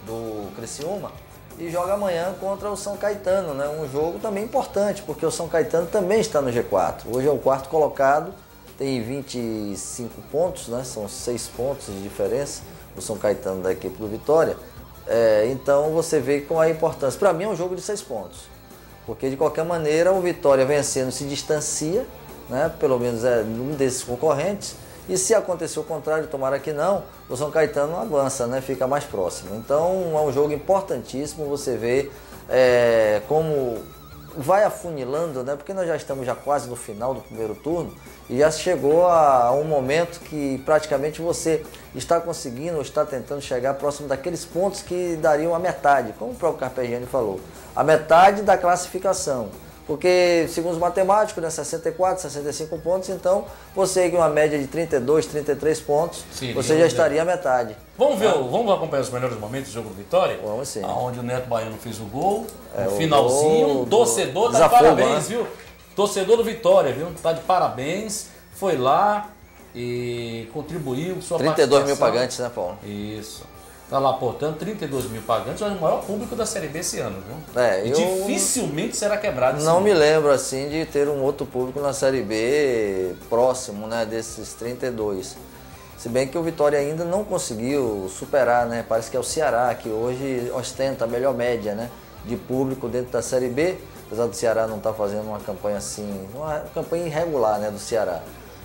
do Criciúma, e joga amanhã contra o São Caetano, né, um jogo também importante, porque o São Caetano também está no G4. Hoje é o 4º colocado, tem 25 pontos, né, são 6 pontos de diferença, o São Caetano da equipe do Vitória. Então você vê com a importância. Para mim é um jogo de 6 pontos, porque de qualquer maneira o Vitória vencendo se distancia, né, pelo menos um desses concorrentes, e se acontecer o contrário, tomara que não, o São Caetano avança, né, fica mais próximo. Então é um jogo importantíssimo, você vê como vai afunilando, né? Porque nós já estamos quase no final do primeiro turno e já chegou a um momento que praticamente você está conseguindo ou está tentando chegar próximo daqueles pontos que dariam a metade, como o próprio Carpegiani falou, a metade da classificação. Porque, segundo os matemáticos, né, 64, 65 pontos, então você com uma média de 32, 33 pontos, você já estaria a metade. Vamos ver, vamos acompanhar os melhores momentos do jogo do Vitória? Vamos sim. Onde o Neto Baiano fez o gol, no finalzinho, o torcedor tá de desafogo, parabéns, né? viu? Torcedor do Vitória, viu? Tá de parabéns, foi lá e contribuiu com sua 32 mil pagantes, né, Paulo? Isso. Tá lá, portanto, 32 mil pagantes, é o maior público da Série B esse ano, viu? É, e dificilmente será quebrado. Não me lembro, assim, de ter um outro público na Série B próximo, né, desses 32. Se bem que o Vitória ainda não conseguiu superar, né? Parece que é o Ceará, que hoje ostenta a melhor média, né, de público dentro da Série B. Apesar do Ceará não estar fazendo uma campanha assim, uma campanha irregular, né, do Ceará.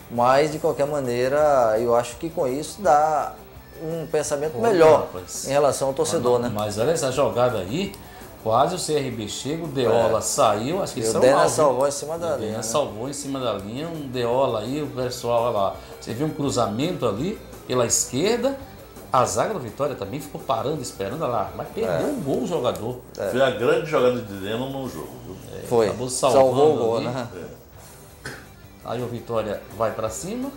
Mas, de qualquer maneira, eu acho que com isso dá um pensamento melhor em relação ao torcedor, né? Mas olha essa jogada aí, quase o CRB chega, o Deola saiu, acho que o Denner salvou em cima da linha. Salvou em cima da linha, um Deola aí, o pessoal, olha lá, você viu um cruzamento ali pela esquerda, a zaga do Vitória também ficou parando, esperando, olha lá, mas perdeu um gol o jogador. Foi a grande jogada de Denner no jogo. Foi, acabou salvou o gol, né? Aí o Vitória vai pra cima.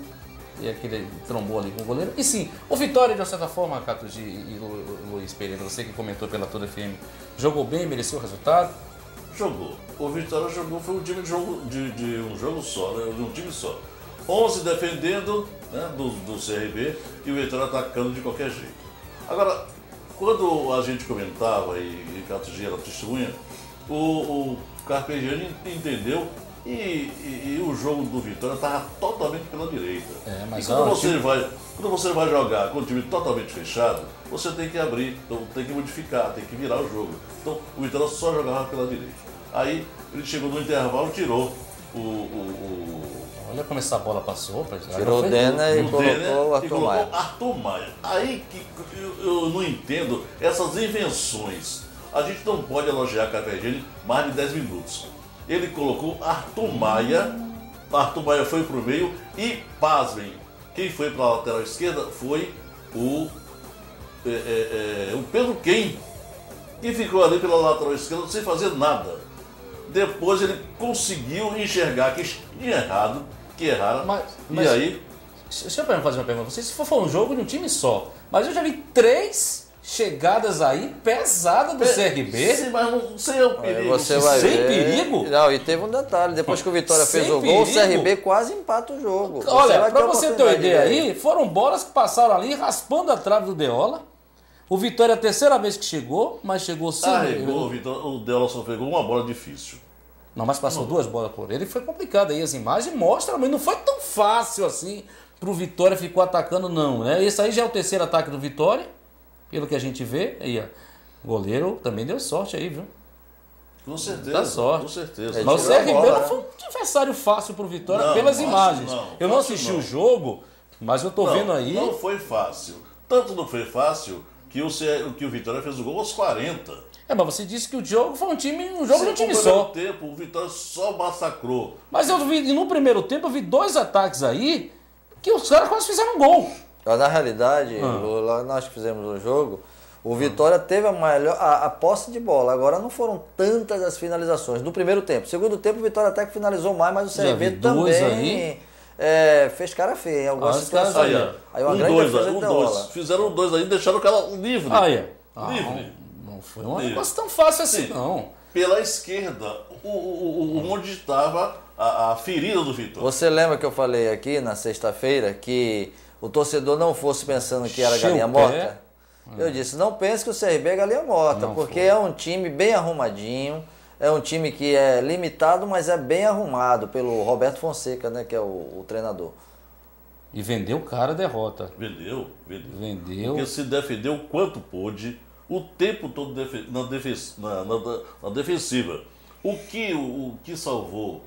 E aquele trombou ali com o goleiro. E sim, o Vitória, de uma certa forma, Catos e Luiz Pereira, você que comentou pela Toda FM, jogou bem, mereceu o resultado? Jogou. O Vitória jogou, foi um time de um jogo só, né? De um time só. 11 defendendo, né, do CRB e o Vitória atacando de qualquer jeito. Agora, quando a gente comentava e Catos era testemunha, o Carpegiani entendeu. E o jogo do Vitória estava totalmente pela direita. Mas quando você vai jogar com o time totalmente fechado, você tem que abrir, então tem que modificar, tem que virar o jogo. Então o Vitória só jogava pela direita. Aí ele chegou no intervalo e tirou Olha como essa bola passou. Tirou o Denner e colocou o Arthur Maia. Arthur Maia. Aí que eu não entendo essas invenções. A gente não pode elogiar a Carpegiani mais de 10 minutos. Ele colocou Arthur Maia foi pro meio e, pasmem, quem foi para a lateral esquerda foi o Pedro Quem, que ficou ali pela lateral esquerda sem fazer nada. Depois ele conseguiu enxergar que tinha errado, que erraram, e aí... Deixa eu fazer uma pergunta. Se for um jogo de um time só, mas eu já vi 3 chegadas aí pesadas do CRB. Sim, mas não sei o perigo. Você vai sem ver. perigo? Não, e teve um detalhe. Depois que o Vitória fez o gol, o CRB quase empata o jogo. Olha, pra você ter uma ideia aí, foram bolas que passaram ali, raspando a trave do Deola. O Vitória é a terceira vez que chegou, mas chegou sem... O Deola só pegou uma bola difícil. Não, mas passou 2 bolas por ele e foi complicado. Aí as imagens mostram, mas não foi tão fácil assim pro Vitória ficou atacando, não, né? Esse aí já é o terceiro ataque do Vitória. Pelo que a gente vê, aí, ó, o goleiro também deu sorte aí, viu? Com certeza. Dá sorte. Com certeza. Mas o CRB não foi um adversário fácil pro Vitória pelas imagens. Eu não assisti o jogo, mas eu tô vendo aí. Não foi fácil. Tanto não foi fácil que o Vitória fez o gol aos 40. Mas você disse que o jogo foi um jogo de um time só. No primeiro tempo, o Vitória só massacrou. Mas eu vi, no primeiro tempo, eu vi 2 ataques aí que os caras quase fizeram um gol. Na realidade, nós que fizemos o jogo, o Vitória teve a posse de bola. Agora não foram tantas as finalizações. No primeiro tempo. Segundo tempo, o Vitória até que finalizou mais, mas o CRB também fez cara feia em algumas situações. Aí uma grande defesa de Deola. Fizeram 2 aí e deixaram o cara livre. Livre. Não foi um negócio tão fácil assim, não. Pela esquerda, onde estava a ferida do Vitória. Você lembra que eu falei aqui na sexta-feira que o torcedor não fosse pensando que era galinha morta? Eu disse, não pense que o CRB é galinha morta, porque é um time bem arrumadinho, é um time que é limitado, mas é bem arrumado pelo Roberto Fonseca, né, que é o treinador. E vendeu o cara a derrota. Vendeu. Porque se defendeu quanto pôde, o tempo todo na defensiva. O que salvou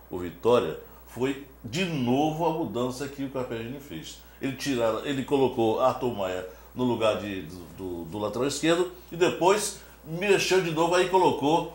o Vitória foi de novo a mudança que o Carpegiani fez. Ele colocou Arthur Maia no lugar do lateral esquerdo e depois mexeu de novo, aí colocou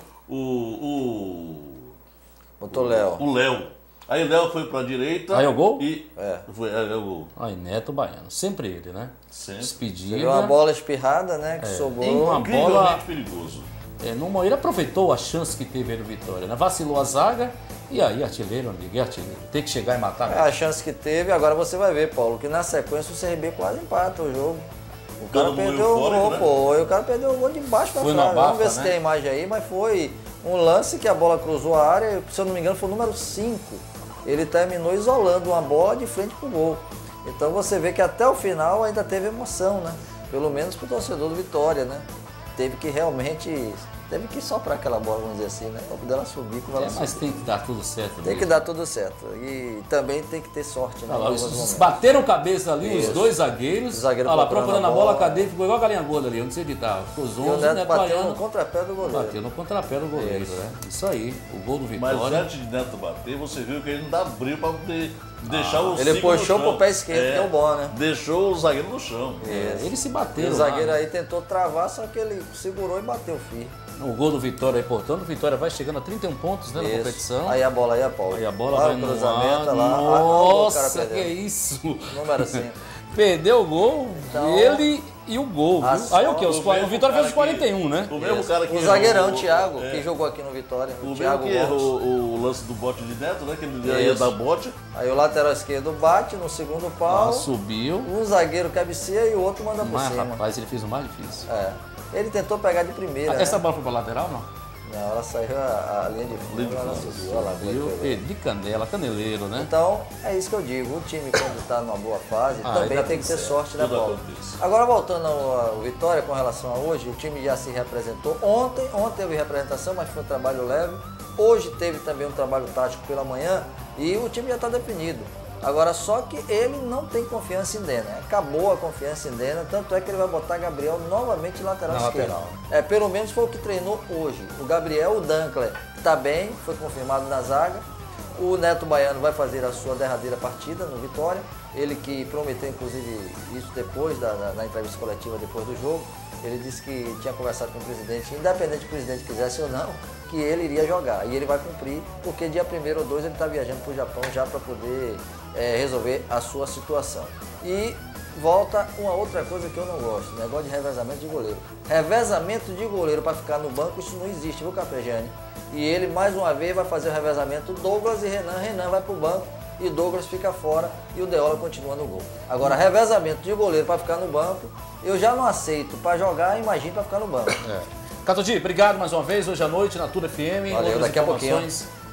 Botou Léo. O Léo. Aí Léo foi pra direita. Aí o gol? E foi o gol. Aí Neto Baiano. Sempre ele, né? Sempre. Despedida. Teve uma bola espirrada, né? Que sobrou. Uma bola Incrivelmente perigoso. Ele aproveitou a chance que teve aí no Vitória, né? Vacilou a zaga e aí artilheiro, amigo, artilheiro. Tem que chegar e matar. É a chance que teve. Agora você vai ver, Paulo, que na sequência o CRB quase empata o jogo. O cara perdeu o gol, pô. E o cara perdeu o gol de baixo pra trás. Vamos ver se tem a imagem aí, mas foi um lance que a bola cruzou a área, se eu não me engano foi o número 5. Ele terminou isolando uma bola de frente pro gol. Então você vê que até o final ainda teve emoção, né? Pelo menos pro torcedor do Vitória, né? Teve que soprar aquela bola, vamos dizer assim, né? Pra poder ela subir como ela Mas subiu. tem que dar tudo certo. Tem que dar tudo certo. E também tem que ter sorte, né? Bateram cabeça ali os dois zagueiros. O zagueiro olha lá, procurando a bola, cadê? Ficou igual a galinha gorda ali, onde você editar. Ficou zonzo, o Neto bateu no contrapé do goleiro. Bateu no contrapé do goleiro, né? Isso aí, o gol do Vitória. Mas antes de Neto bater, você viu que ele não dá abriu pra poder deixar o Ele puxou pro pé esquerdo, que é o bom, né? Deixou o zagueiro no chão. Ele se bateu. E o zagueiro aí tentou travar, só que ele segurou e bateu firme. O gol do Vitória aí, portanto, o Vitória vai chegando a 31 pontos, né, na competição. Aí a bola aí, a Paulo. Aí a bola vai no cruzamento ar. lá. Nossa, que isso. Número 5. Perdeu o gol, ele e o gol, viu? Aí o quê? O Vitória fez os 41, né? O mesmo cara que o zagueirão, o Thiago, que jogou aqui no Vitória. O Thiago que errou o lance do bote de Neto, né? Que ele ia dar bote. Aí o lateral esquerdo bate no segundo pau. Subiu. Um zagueiro cabeceia e o outro manda por cima. Rapaz, ele fez o mais difícil. Ele tentou pegar de primeira. Essa né? bola foi pra lateral, não? Não, ela saiu a linha de fundo, ela subiu. Olha lá, de canela, caneleiro, né? Então, é isso que eu digo. O time, quando está numa boa fase, também tem que ter sorte, né, Paulo? Agora, voltando ao Vitória com relação a hoje, o time já se representou. Ontem teve representação, mas foi um trabalho leve. Hoje teve também um trabalho tático pela manhã e o time já está definido. Agora, só que ele não tem confiança em Dena. Acabou a confiança em Dena, tanto é que ele vai botar Gabriel novamente lateral esquerdo. Pelo menos foi o que treinou hoje. O Gabriel, o Dankler, está bem, foi confirmado na zaga. O Neto Baiano vai fazer a sua derradeira partida no Vitória. Ele que prometeu, inclusive, isso depois da entrevista coletiva, depois do jogo. Ele disse que tinha conversado com o presidente, independente se o presidente quisesse ou não, que ele iria jogar. E ele vai cumprir, porque dia 1º ou 2 ele está viajando para o Japão já para poder resolver a sua situação. E volta uma outra coisa que eu não gosto, negócio de revezamento de goleiro. Revezamento de goleiro para ficar no banco, isso não existe, viu, Capejani? E ele, mais uma vez, vai fazer o revezamento Douglas e Renan. Renan vai para o banco e Douglas fica fora e o Deola continua no gol. Agora, revezamento de goleiro para ficar no banco, eu já não aceito para jogar, imagine para ficar no banco. Catodi, obrigado mais uma vez, hoje à noite na Tudo FM. Valeu, daqui a pouquinho.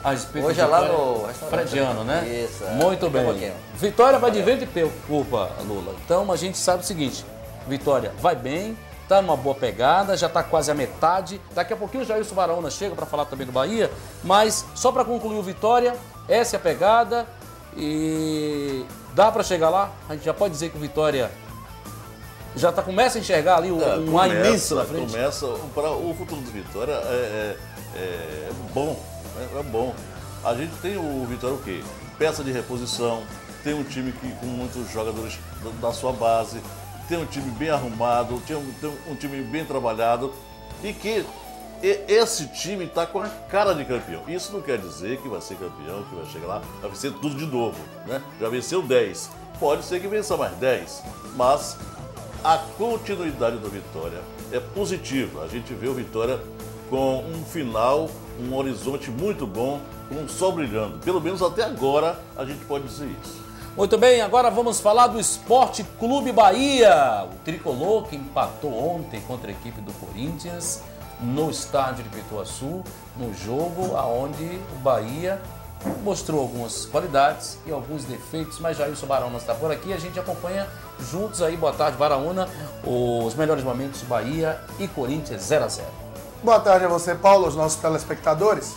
A respeito hoje é lá no restaurante Frediano, né? Isso, muito bem. Vitória vai de vento e preocupa, Lula. Então a gente sabe o seguinte, Vitória vai bem, tá numa boa pegada, já tá quase a metade. Daqui a pouquinho o Jailson Baraúna chega para falar também do Bahia, mas só para concluir o Vitória, essa é a pegada e dá para chegar lá? A gente já pode dizer que o Vitória já começa a enxergar ali um ar imenso na frente? Começa, para o futuro do Vitória é bom. É bom. A gente tem o Vitória o quê? Peça de reposição, tem um time com muitos jogadores da sua base, tem um time bem arrumado, tem um time bem trabalhado e que esse time está com a cara de campeão. Isso não quer dizer que vai ser campeão, que vai chegar lá, vai vencer tudo de novo, né? Já venceu 10. Pode ser que vença mais 10, mas a continuidade do Vitória é positiva. A gente vê o Vitória com um final, um horizonte muito bom, com um sol brilhando. Pelo menos até agora a gente pode dizer isso. Muito bem, agora vamos falar do Esporte Clube Bahia. O tricolor que empatou ontem contra a equipe do Corinthians no estádio de Pituaçu, no jogo onde o Bahia mostrou algumas qualidades e alguns defeitos, mas Jailson Baraúna está por aqui, a gente acompanha juntos aí, boa tarde Baraúna, os melhores momentos Bahia e Corinthians 0-0. Boa tarde a você, Paulo, aos nossos telespectadores.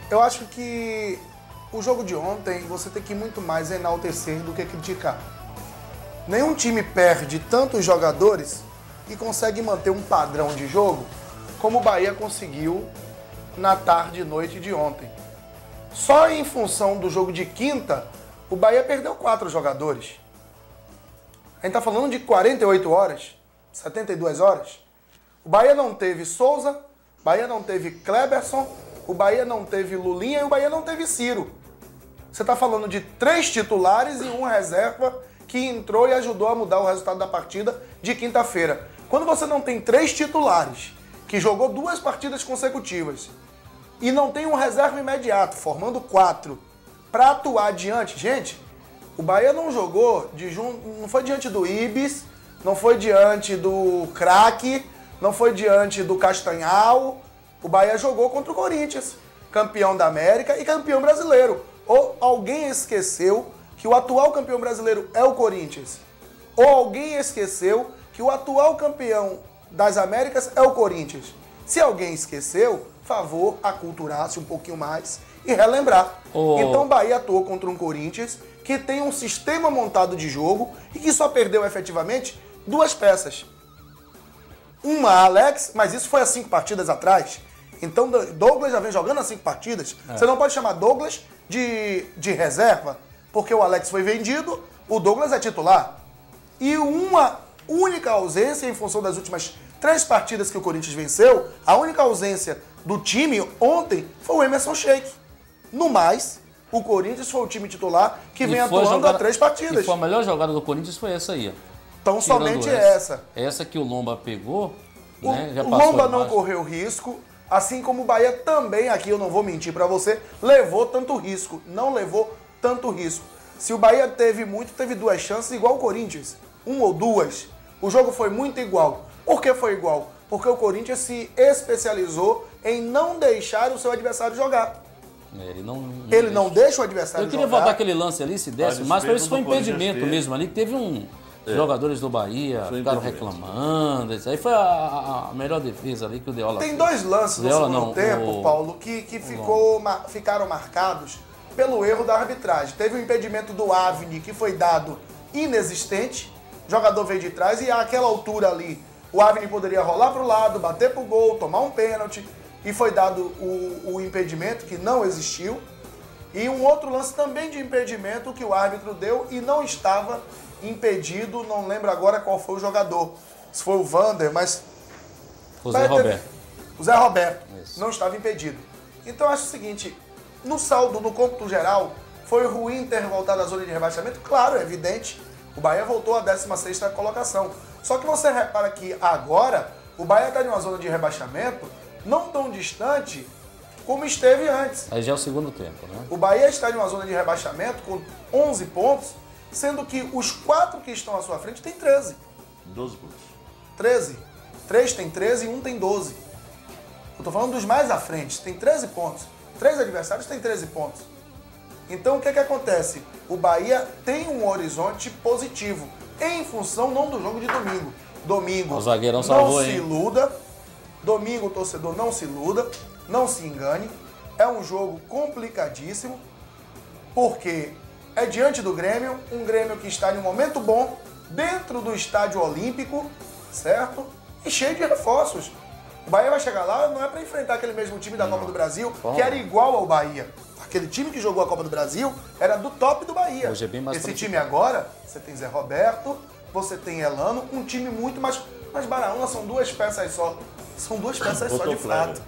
Eu acho que o jogo de ontem você tem que muito mais enaltecer do que criticar. Nenhum time perde tantos jogadores e consegue manter um padrão de jogo como o Bahia conseguiu na tarde e noite de ontem. Só em função do jogo de quinta, o Bahia perdeu 4 jogadores. A gente está falando de 48 horas, 72 horas. O Bahia não teve Souza, Bahia não teve Kleberson, o Bahia não teve Lulinha e o Bahia não teve Ciro. Você está falando de 3 titulares e um reserva que entrou e ajudou a mudar o resultado da partida de quinta-feira. Quando você não tem 3 titulares, que jogou 2 partidas consecutivas, e não tem um reserva imediato, formando 4, para atuar diante... Gente, o Bahia não jogou, não foi diante do Ibis, não foi diante do Craque, não foi diante do Castanhal. O Bahia jogou contra o Corinthians, campeão da América e campeão brasileiro. Ou alguém esqueceu que o atual campeão brasileiro é o Corinthians? Ou alguém esqueceu que o atual campeão das Américas é o Corinthians? Se alguém esqueceu, favor aculturar-se um pouquinho mais e relembrar. Então o Bahia atuou contra um Corinthians que tem um sistema montado de jogo e que só perdeu efetivamente 2 peças. Uma, Alex, mas isso foi há 5 partidas atrás. Então Douglas já vem jogando há 5 partidas. Você não pode chamar Douglas de reserva, porque o Alex foi vendido, o Douglas é titular. E uma única ausência em função das últimas 3 partidas que o Corinthians venceu, a única ausência do time ontem foi o Emerson Sheik. No mais, o Corinthians foi o time titular que vem atuando há 3 partidas. E foi a melhor jogada do Corinthians foi essa aí, ó. Então somente essa. Essa que o Lomba pegou, né? O Lomba não correu risco, assim como o Bahia também, aqui eu não vou mentir pra você, levou tanto risco. Não levou tanto risco. Se o Bahia teve 2 chances, igual o Corinthians. 1 ou 2. O jogo foi muito igual. Por que foi igual? Porque o Corinthians se especializou em não deixar o seu adversário jogar. Ele não deixa o adversário jogar. Eu queria voltar aquele lance ali, se desse, mas para isso foi impedimento mesmo ali. Teve jogadores do Bahia ficaram reclamando. Isso aí foi a melhor defesa ali que o Deola fez. Tem 2 lances no segundo tempo, Paulo, que ficaram marcados pelo erro da arbitragem. Teve o impedimento do Avni, que foi dado inexistente. O jogador veio de trás e àquela altura ali, o Avni poderia rolar para o lado, bater para o gol, tomar um pênalti. E foi dado o impedimento, que não existiu. E um outro lance também de impedimento que o árbitro deu e não estava impedido, não lembro agora qual foi o jogador. Se foi o Vander, mas... O Zé Roberto. O Zé Roberto. Isso. Não estava impedido. Então eu acho o seguinte, no saldo, no cômputo geral, foi ruim ter voltado à zona de rebaixamento? Claro, é evidente. O Bahia voltou à 16ª colocação. Só que você repara que agora o Bahia está em uma zona de rebaixamento não tão distante como esteve antes. Aí já é o segundo tempo, né? O Bahia está em uma zona de rebaixamento com 11 pontos, sendo que os 4 que estão à sua frente têm 13. 12 pontos. 13. 3 tem 13 e 1 tem 12. Eu estou falando dos mais à frente, tem 13 pontos. 3 adversários têm 13 pontos. Então o que acontece? O Bahia tem um horizonte positivo, em função não do jogo de domingo. Domingo, o zagueirão salvou, não se iluda. Domingo, o torcedor, não se iluda, não se engane. É um jogo complicadíssimo, porque é diante do Grêmio, um Grêmio que está em um momento bom, dentro do Estádio Olímpico, certo? E cheio de reforços. O Bahia vai chegar lá, não é para enfrentar aquele mesmo time da Copa do Brasil, que era igual ao Bahia. Aquele time que jogou a Copa do Brasil era do top do Bahia. Hoje é bem mais Esse time agora, você tem Zé Roberto, você tem Elano, um time muito mais... Mas Baraúna são 2 peças só. São 2 peças só, de fato.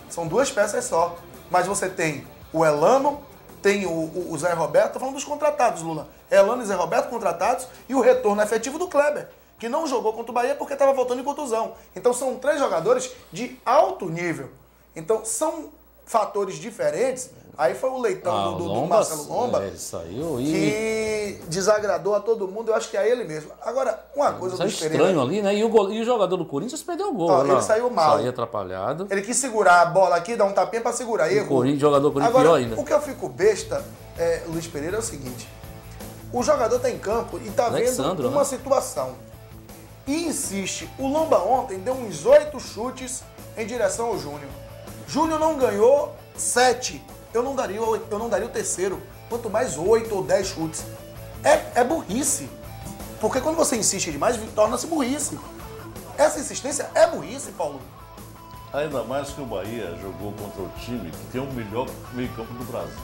São 2 peças só. Mas você tem o Elano, tem o Zé Roberto, tô falando dos contratados, Lula. Elano e Zé Roberto contratados e o retorno efetivo do Kleber, que não jogou contra o Bahia porque estava voltando em contusão. Então são 3 jogadores de alto nível. Então são fatores diferentes. Aí foi o leitão do Marcelo Lomba, ele saiu que desagradou a todo mundo, eu acho que é ele mesmo. Agora, uma coisa do Luiz Pereira... estranho ali, né? E o jogador do Corinthians perdeu o gol. Ele saiu mal. Saiu atrapalhado. Ele quis segurar a bola aqui, dar um tapinha pra segurar. Erro. O jogador do Corinthians pior ainda. O que eu fico besta, Luiz Pereira, é o seguinte. O jogador tá em campo e tá vendo uma situação. E insiste. O Lomba ontem deu uns 8 chutes em direção ao Júnior. Júnior não ganhou 7. Eu não daria o terceiro, quanto mais 8 ou 10 chutes. É burrice. Porque quando você insiste demais, torna-se burrice. Essa insistência é burrice, Paulo. Ainda mais que o Bahia jogou contra o time que tem o melhor meio-campo do Brasil.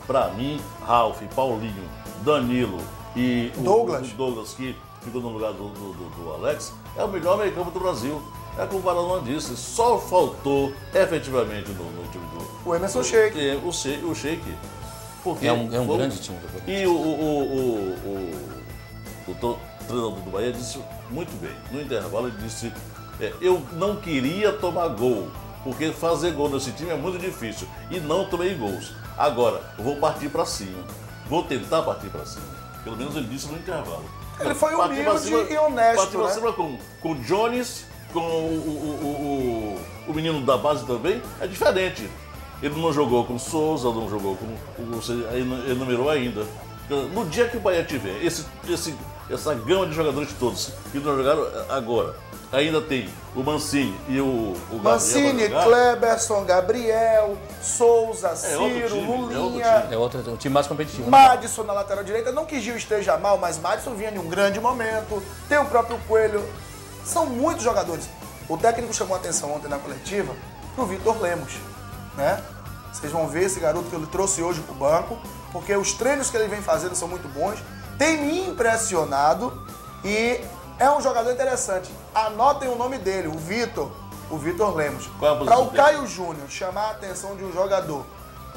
Para mim, Ralf, Paulinho, Danilo e Douglas. o Douglas, que ficou no lugar do Alex, é o melhor meio-campo do Brasil. É como o Baralão disse, só faltou efetivamente no time do... O Emerson Sheik. O Sheik. É um grande time do Corinthians. E o treinador do Bahia disse muito bem. No intervalo ele disse, eu não queria tomar gol, porque fazer gol nesse time é muito difícil. E não tomei gols. Agora, eu vou partir para cima. Vou tentar partir para cima. Pelo menos ele disse no intervalo. Ele foi humilde e honesto, partiu pra né? cima com o Jones, com o menino da base também. É diferente. Ele não jogou com o Souza, não jogou com você enumerou ainda. No dia que o Bahia tiver essa gama de jogadores todos que não jogaram agora, ainda tem o Mancini e o Gabriel. Mancini, Kleberson, Gabriel, Souza, Ciro, Lulinha. É outro time mais competitivo. Madison na lateral direita. Não que Gil esteja mal, mas Madison vinha em um grande momento. Tem o próprio Coelho. São muitos jogadores. O técnico chamou a atenção ontem na coletiva pro Vitor Lemos, né? Vocês vão ver esse garoto que ele trouxe hoje pro banco, porque os treinos que ele vem fazendo são muito bons. Tem me impressionado e é um jogador interessante. Anotem o nome dele, o Vitor Lemos. Para o Caio Júnior chamar a atenção de um jogador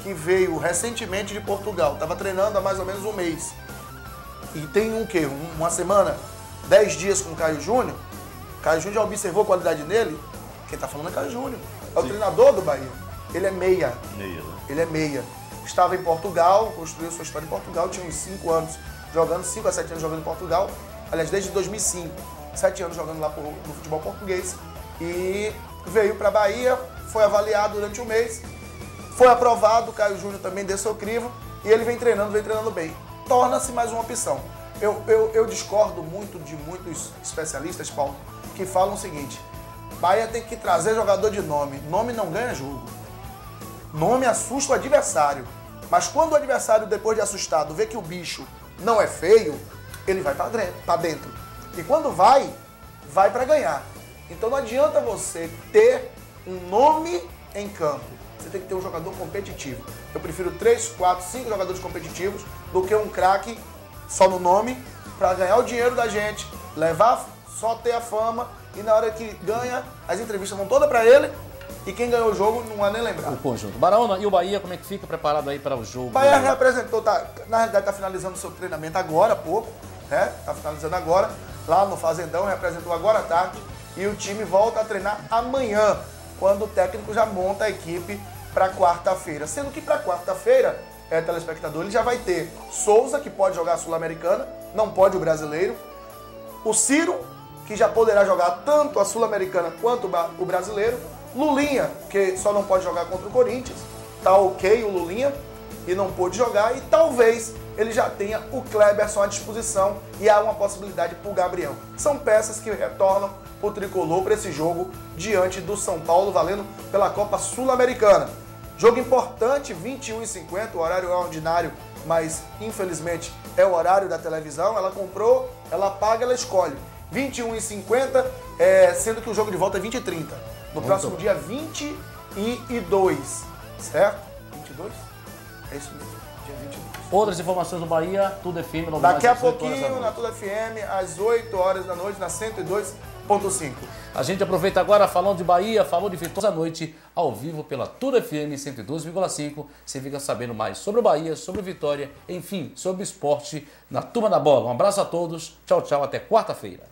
que veio recentemente de Portugal, estava treinando há mais ou menos um mês, e tem uma semana, 10 dias com o Caio Júnior. Caio Júnior já observou a qualidade nele? Quem está falando é Caio Júnior. É o treinador do Bahia. Ele é meia. Ele é meia. Estava em Portugal, construiu sua história em Portugal, tinha uns 5 anos jogando, 5 a 7 anos jogando em Portugal. Aliás, desde 2005, 7 anos jogando lá no futebol português. E veio para a Bahia, foi avaliado durante um mês, foi aprovado, o Caio Júnior também desceu o crivo, e ele vem treinando bem. Torna-se mais uma opção. Eu discordo muito de muitos especialistas, Paulo, que falam o seguinte: Bahia tem que trazer jogador de nome. Nome não ganha jogo. Nome assusta o adversário. Mas quando o adversário, depois de assustado, vê que o bicho não é feio, ele vai para dentro. E quando vai para ganhar. Então não adianta você ter um nome em campo. Você tem que ter um jogador competitivo. Eu prefiro 3, 4, 5 jogadores competitivos do que um craque só no nome para ganhar o dinheiro da gente, levar, só ter a fama, e na hora que ganha, as entrevistas vão todas para ele, e quem ganhou o jogo não vai nem lembrar. O conjunto. Baraúna, e o Bahia, como é que fica preparado aí para o jogo? O Bahia representou, na realidade está finalizando o seu treinamento agora há pouco, né? Está finalizando agora, lá no Fazendão, representou agora à tarde, e o time volta a treinar amanhã, quando o técnico já monta a equipe para quarta-feira. Sendo que para quarta-feira, telespectador, ele já vai ter Souza, que pode jogar a Sul-Americana, não pode o brasileiro, o Ciro, que já poderá jogar tanto a Sul-Americana quanto o brasileiro, Lulinha, que só não pode jogar contra o Corinthians, tá ok o Lulinha, e não pôde jogar, e talvez ele já tenha o Kleberson à disposição, e há uma possibilidade para o Gabriel. São peças que retornam o tricolor para esse jogo diante do São Paulo, valendo pela Copa Sul-Americana. Jogo importante, 21h50, o horário é ordinário, mas infelizmente é o horário da televisão. Ela comprou, ela paga, ela escolhe. 21h50, sendo que o jogo de volta é 20h30. No próximo dia 22, certo? 22? É isso mesmo, dia 22. Outras informações do Bahia, Tudo FM. Daqui a pouquinho, na Tudo FM, às 8 horas da noite, na 102.5. A gente aproveita agora, falando de Bahia, falou de Vitória à noite, ao vivo pela Tudo FM 102,5. Você fica sabendo mais sobre o Bahia, sobre o Vitória, enfim, sobre o esporte na Turma da Bola. Um abraço a todos, tchau, tchau, até quarta-feira.